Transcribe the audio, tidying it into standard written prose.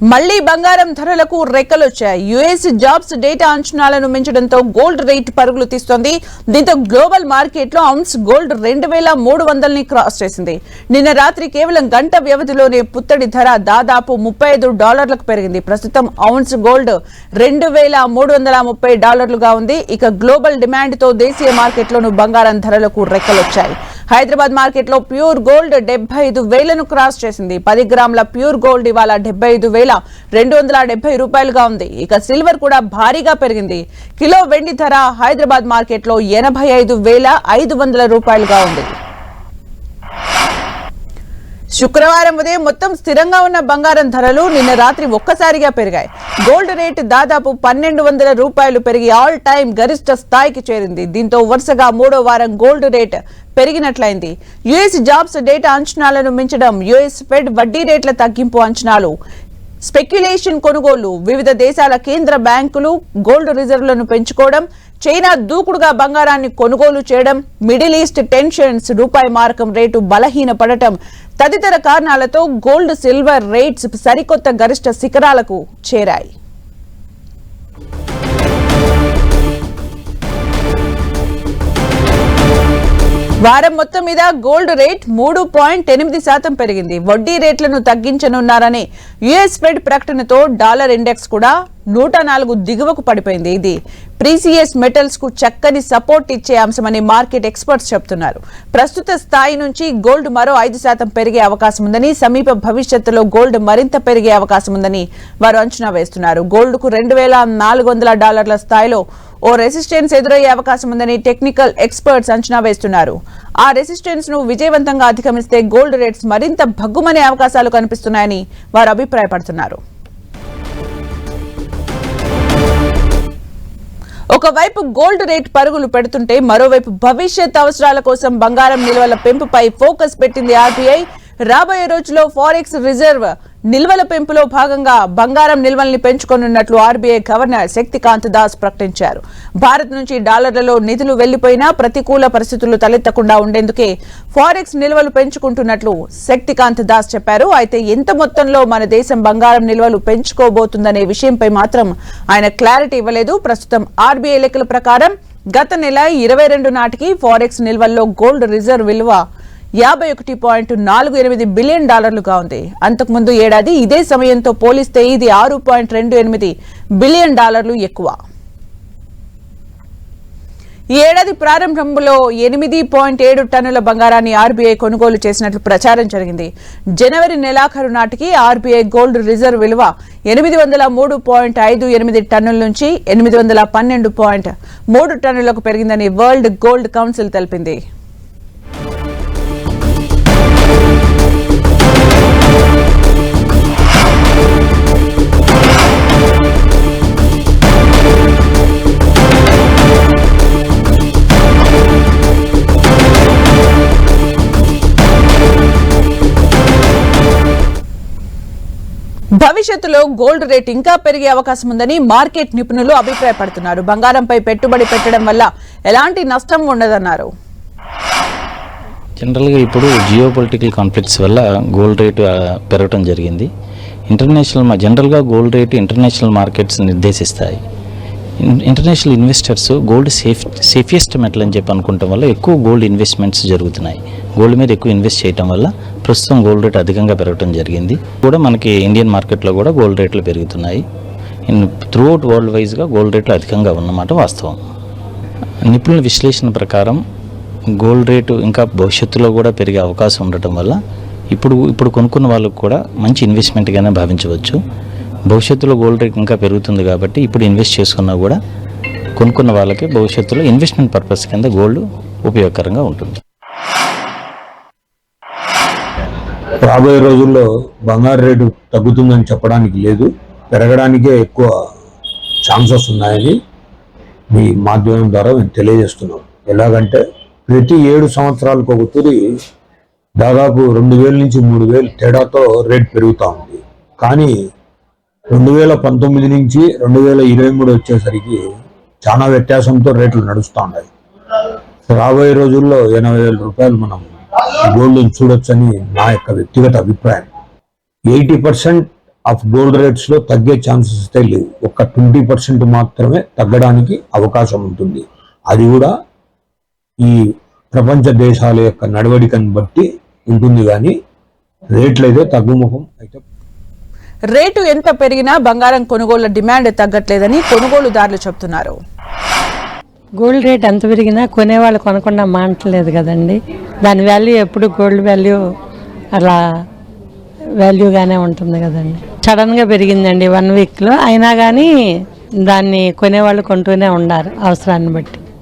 మళ్లీ బంగారం ధరలకు రెక్కలొచ్చాయి. యుఎస్ జాబ్స్ డేటా అంచనాలను మించడంతో గోల్డ్ రేట్ పరుగులు తీస్తోంది. దీంతో గ్లోబల్ మార్కెట్లో ఔన్స్ గోల్డ్ 2300ని క్రాస్ చేసింది. నిన్న రాత్రి కేవలం గంట వ్యవధిలోనే పుత్తడి ధర దాదాపు $35లకు పెరిగింది. ప్రస్తుతం ఔన్స్ గోల్డ్ $2330గా ఉంది. ఇక గ్లోబల్ డిమాండ్ తో దేశీయ మార్కెట్లోనూ బంగారం ధరలకు రెక్కలొచ్చాయి. హైదరాబాద్ మార్కెట్లో ప్యూర్ గోల్డ్ 75,000ను క్రాస్ చేసింది. 10 గ్రాముల ప్యూర్ గోల్డ్ ఇవాళ 75,270 రూపాయలుగా ఉంది. ఇక సిల్వర్ కూడా భారీగా పెరిగింది. కిలో వెండి ధర హైదరాబాద్ మార్కెట్లో 85,500 రూపాయలుగా ఉంది. శుక్రవారం ఉదయం మొత్తం స్థిరంగా ఉన్న బంగారం ధరలు నిన్న రాత్రి ఒక్కసారిగా పెరిగాయి. గోల్డ్ రేటు దాదాపు 1,200 రూపాయలు పెరిగి ఆల్ టైమ్ గరిష్ట స్థాయికి చేరింది. దీంతో వరుసగా 3వ వారం గోల్డ్ రేట్ పెరిగినట్లయింది. యుఎస్ జాబ్స్ డేటా అంచనాలను మించడం, యుఎస్ ఫెడ్ వడ్డీ రేట్ల తగ్గింపు అంచనాలు, స్పెక్యులేషన్ కొనుగోలు, వివిధ దేశాల కేంద్ర బ్యాంకులు గోల్డ్ రిజర్వులను పెంచుకోవడం, చైనా దూకుడుగా బంగారాన్ని కొనుగోలు చేయడం, మిడిల్ ఈస్ట్ టెన్షన్స్, రూపాయి మారకం రేటు బలహీనపడటం తదితర కారణాలతో గోల్డ్ సిల్వర్ రేట్స్ సరికొత్త గరిష్ట శిఖరాలకు చేరాయి. వారం మొత్తం మీద గోల్డ్ రేట్ 3.8% పెరిగింది. వడ్డీ రేట్లను తగ్గించనున్నారనే యుఎస్ ఫెడ్ ప్రకటనతో డాలర్ ఇండెక్స్ కూడా 104 దిగువకు పడిపోయింది. ఇది ప్రీసియస్ మెటల్స్ కు చక్కని సపోర్ట్ ఇచ్చే అంశమని మార్కెట్ ఎక్స్పర్ట్స్ చెబుతున్నారు. ప్రస్తుత స్థాయి నుంచి గోల్డ్ మరో 5% పెరిగే అవకాశం ఉందని, సమీప భవిష్యత్తులో గోల్డ్ మరింత పెరిగే అవకాశం ఉందని వారు అంచనా వేస్తున్నారు. గోల్డ్ కు $2,400 స్థాయిలో ఓ రెసిస్టెన్స్ ఎదురయ్యే అవకాశం ఉందని టెక్నికల్ ఎక్స్పర్ట్స్ అంచనా వేస్తున్నారు. ఆ రెసిస్టెన్స్ ను విజయవంతంగా అధిగమిస్తే గోల్డ్ రేట్స్ మరింత భగ్గుమనే అవకాశాలు కనిపిస్తున్నాయని వారు అభిప్రాయపడుతున్నారు. ఒకవైపు గోల్డ్ రేట్ పరుగులు పెడుతుంటే మరోవైపు భవిష్యత్ అవసరాల కోసం బంగారం నిల్వల పెంపుపై ఫోకస్ పెట్టింది ఆర్బీఐ. రాబోయే రోజుల్లో ఫారెక్స్ రిజర్వ్ నిల్వల పెంపులో భాగంగా బంగారం నిల్వల్ని పెంచుకోనున్నట్లు ఆర్బీఐ గవర్నర్ శక్తికాంత్ దాస్ ప్రకటించారు. భారత్ నుంచి డాలర్లలో నిధులు వెళ్లిపోయినా ప్రతికూల పరిస్థితులు తలెత్తకుండా ఉండేందుకే ఫారెక్స్ నిల్వలు పెంచుకుంటున్నట్లు శక్తికాంత్ దాస్ చెప్పారు. అయితే ఎంత మొత్తంలో మన దేశం బంగారం నిల్వలు పెంచుకోబోతుందనే విషయంపై మాత్రం ఆయన క్లారిటీ ఇవ్వలేదు. ప్రస్తుతం ఆర్బీఐ లెక్కల ప్రకారం గత నెల 22 నాటికి ఫారెక్స్ నిల్వల్లో గోల్డ్ రిజర్వ్ విలువ $51.48 బిలియన్ ఉంది. అంతకుముందు ఏడాది ఇదే సమయంతో పోలిస్తే ఇది $6.28 బిలియన్ ఎక్కువ. ఈ ఏడాది ప్రారంభంలో 8.7 టన్నుల బంగారాన్ని ఆర్బీఐ కొనుగోలు చేసినట్లు ప్రచారం జరిగింది. జనవరి నెలాఖరు నాటికి ఆర్బీఐ గోల్డ్ రిజర్వ్ విలువ 803.58 టన్నుల నుంచి 812.3 టన్నులకు పెరిగిందని వరల్డ్ గోల్డ్ కౌన్సిల్ తెలిపింది. భవిష్యత్తులో గోల్డ్ రేట్ ఇంకా పెరిగే అవకాశం ఉందని మార్కెట్ నిపుణులు అభిప్రాయపడుతున్నారు. బంగారంపై పెట్టుబడి పెట్టడం వల్ల ఎలాంటి నష్టం ఉండదన్నారు. జనరల్గా ఇప్పుడు జియో పొలిటికల్ కాన్ఫ్లిక్ట్స్ వల్ల గోల్డ్ రేటు పెరగడం జరిగింది. జనరల్గా గోల్డ్ రేటు ఇంటర్నేషనల్ మార్కెట్స్ నిర్దేశిస్తాయి. International investors gold safest metal అని చెప్పి అనుకోవటం వల్ల ఎక్కువ గోల్డ్ ఇన్వెస్ట్మెంట్స్ జరుగుతున్నాయి. గోల్డ్ మీద ఎక్కువ ఇన్వెస్ట్ చేయడం వల్ల ప్రస్తుతం గోల్డ్ రేట్ అధికంగా పెరగడం జరిగింది. కూడా మనకి ఇండియన్ మార్కెట్లో కూడా గోల్డ్ రేట్లు పెరుగుతున్నాయి. త్రూఅవుట్ వరల్డ్ వైజ్గా గోల్డ్ రేట్లు అధికంగా ఉన్నమాట వాస్తవం. నిపుణుల విశ్లేషణ ప్రకారం గోల్డ్ రేటు ఇంకా భవిష్యత్తులో కూడా పెరిగే అవకాశం ఉండటం వల్ల ఇప్పుడు కొనుక్కున్న వాళ్ళకు కూడా మంచి ఇన్వెస్ట్మెంట్గానే భావించవచ్చు. భవిష్యత్తులో గోల్డ్ రేట్ ఇంకా పెరుగుతుంది కాబట్టి ఇప్పుడు ఇన్వెస్ట్ చేసుకున్నా కూడా కొనుక్కున్న వాళ్ళకి భవిష్యత్తులో ఇన్వెస్ట్మెంట్ పర్పస్ కింద గోల్డ్ ఉపయోగకరంగా ఉంటుంది. రాబోయే రోజుల్లో బంగారు రేటు తగ్గుతుందని చెప్పడానికి లేదు, పెరగడానికే ఎక్కువ ఛాన్సెస్ ఉన్నాయని మీ మాధ్యమం ద్వారా మేము తెలియజేస్తున్నాం. ఎలాగంటే ప్రతి 7 సంవత్సరాలకు ఒక తూరి దాదాపు 2,000 నుంచి 3,000 తేడాతో రేట్ పెరుగుతూ ఉంది. కానీ 2019 నుంచి 2023 వచ్చేసరికి చాలా వ్యత్యాసంతో రేట్లు నడుస్తూ ఉన్నాయి. రాబోయే రోజుల్లో 80,000 రూపాయలు మనం గోల్డ్ చూడొచ్చని నా యొక్క వ్యక్తిగత అభిప్రాయం. 80% ఆఫ్ గోల్డ్ రేట్స్లో తగ్గే ఛాన్సెస్ అయితే లేవు. ఒక 20% మాత్రమే తగ్గడానికి అవకాశం ఉంటుంది. అది కూడా ఈ ప్రపంచ దేశాల యొక్క నడవడికను బట్టి ఉంటుంది, కానీ రేట్లు అయితే తగ్గుముఖం అయితే. రేటు ఎంత పెరిగినా బంగారం కొనుగోళ్ల డిమాండ్ తగ్గట్లేదని కొనుగోలుదారులు చెబుతున్నారు. గోల్డ్ రేట్ ఎంత పెరిగినా కొనేవాళ్ళు కొనకుండా మానట్లేదు కదండి. దాని వాల్యూ ఎప్పుడు గోల్డ్ వాల్యూ అలా వాల్యూగానే ఉంటుంది కదండి. సడన్గా పెరిగిందండి 1 వీక్లో, అయినా కానీ దాన్ని కొనేవాళ్ళు కొంటూనే ఉన్నారు అవసరాన్ని బట్టి.